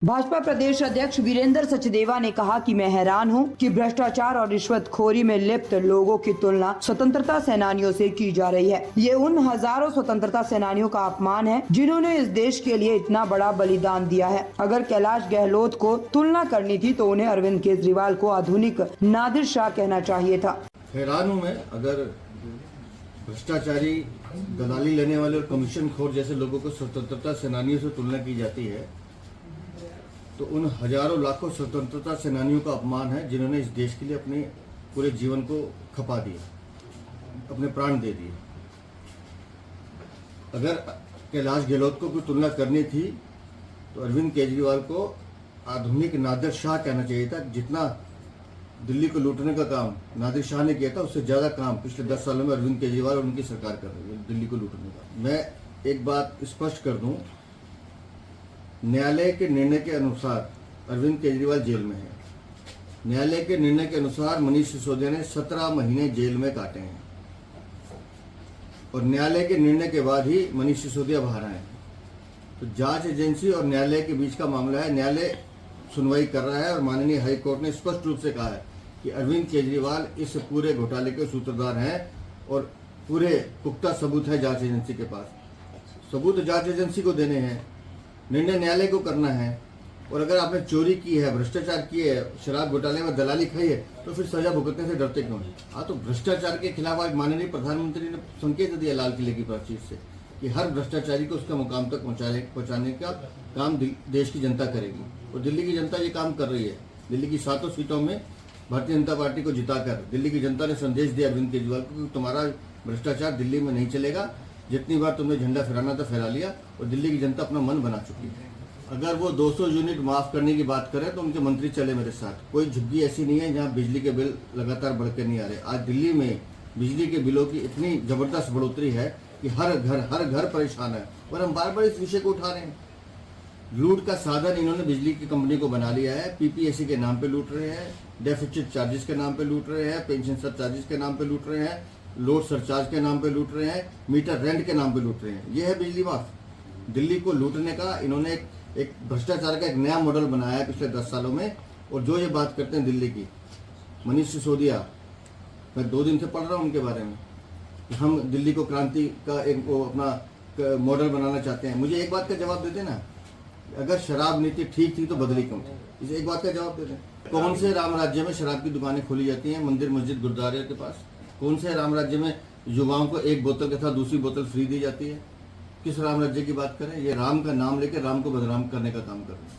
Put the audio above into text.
भाजपा प्रदेश अध्यक्ष वीरेंद्र सचदेवा ने कहा कि मैं हैरान हूं कि भ्रष्टाचार और रिश्वतखोरी में लिप्त लोगों की तुलना स्वतंत्रता सेनानियों से की जा रही है। ये उन हजारों स्वतंत्रता सेनानियों का अपमान है जिन्होंने इस देश के लिए इतना बड़ा बलिदान दिया है। अगर कैलाश गहलोत को तुलना करनी थी तो उन्हें अरविंद केजरीवाल को आधुनिक नादिर शाह कहना चाहिए था। हैरान हूँ मैं, अगर भ्रष्टाचारी, दलाली लेने वाले और कमीशन खोर जैसे लोगों को स्वतंत्रता सेनानियों से तुलना की जाती है तो उन हजारों लाखों स्वतंत्रता सेनानियों का अपमान है जिन्होंने इस देश के लिए अपने पूरे जीवन को खपा दिया, अपने प्राण दे दिए। अगर कैलाश गहलोत को कोई तुलना करनी थी तो अरविंद केजरीवाल को आधुनिक नादिर शाह कहना चाहिए था। जितना दिल्ली को लूटने का काम नादिर शाह ने किया था उससे ज़्यादा काम पिछले 10 सालों में अरविंद केजरीवाल और उनकी सरकार कर रही है दिल्ली को लूटने का। मैं एक बात स्पष्ट कर दूं, न्यायालय के निर्णय के अनुसार अरविंद केजरीवाल जेल में है। न्यायालय के निर्णय के अनुसार मनीष सिसोदिया ने 17 महीने जेल में काटे हैं और न्यायालय के निर्णय के बाद ही मनीष सिसोदिया बाहर आए हैं। तो जांच एजेंसी और न्यायालय के बीच का मामला है। न्यायालय सुनवाई कर रहा है और माननीय हाई कोर्ट ने स्पष्ट रूप से कहा है कि अरविंद केजरीवाल इस पूरे घोटाले के सूत्रधार हैं और पूरे पुख्ता सबूत है जांच एजेंसी के पास। सबूत जांच एजेंसी को देने हैं, निर्णय न्यायालय को करना है। और अगर आपने चोरी की है, भ्रष्टाचार किए है, शराब घोटाले में दलाली खाई है तो फिर सजा भुगतने से डरते क्यों हैं? हाँ, तो भ्रष्टाचार के खिलाफ आज माननीय प्रधानमंत्री ने संकेत दिया लाल किले की प्राचीर से कि हर भ्रष्टाचारी को उसका मुकाम तक पहुंचाने का काम देश की जनता करेगी और दिल्ली की जनता ये काम कर रही है। दिल्ली की 7 सीटों में भारतीय जनता पार्टी को जिताकर दिल्ली की जनता ने संदेश दिया अरविंद केजरीवाल को कि तुम्हारा भ्रष्टाचार दिल्ली में नहीं चलेगा। जितनी बार तुमने झंडा फहराना था फहरा लिया और दिल्ली की जनता अपना मन बना चुकी है। अगर वो 200 यूनिट माफ करने की बात करें तो उनके मंत्री चले मेरे साथ। कोई झुग्गी ऐसी नहीं है जहां बिजली के बिल लगातार बढ़कर नहीं आ रहे। आज दिल्ली में बिजली के बिलों की इतनी जबरदस्त बढ़ोतरी है कि हर घर परेशान है और हम बार बार इस विषय को उठा रहे हैं। लूट का साधन इन्होंने बिजली की कंपनी को बना लिया है। पीपीएससी के नाम पे लूट रहे हैं, डेफिसिट चार्जेस के नाम पे लूट रहे हैं, पेंशन सब चार्जेस के नाम पे लूट रहे हैं, लोड सरचार्ज के नाम पे लूट रहे हैं, मीटर रेंट के नाम पे लूट रहे हैं। यह है बिजली माफ। दिल्ली को लूटने का इन्होंने एक भ्रष्टाचार का एक नया मॉडल बनाया है पिछले 10 सालों में। और जो ये बात करते हैं दिल्ली की, मनीष सिसोदिया, मैं 2 दिन से पढ़ रहा हूँ उनके बारे में कि हम दिल्ली को क्रांति का एक अपना मॉडल बनाना चाहते हैं। मुझे एक बात का जवाब दे देना, अगर शराब नीति ठीक थी तो बदली क्यों? इसे एक बात का जवाब दे दें। कौन से राम राज्य में शराब की दुकानें खोली जाती हैं मंदिर मस्जिद गुरुद्वारे के पास? कौन से राम राज्य में युवाओं को एक बोतल के साथ दूसरी बोतल फ्री दी जाती है? किस राम राज्य की बात करें? ये राम का नाम लेकर राम को बदनाम करने का काम कर रहे हैं।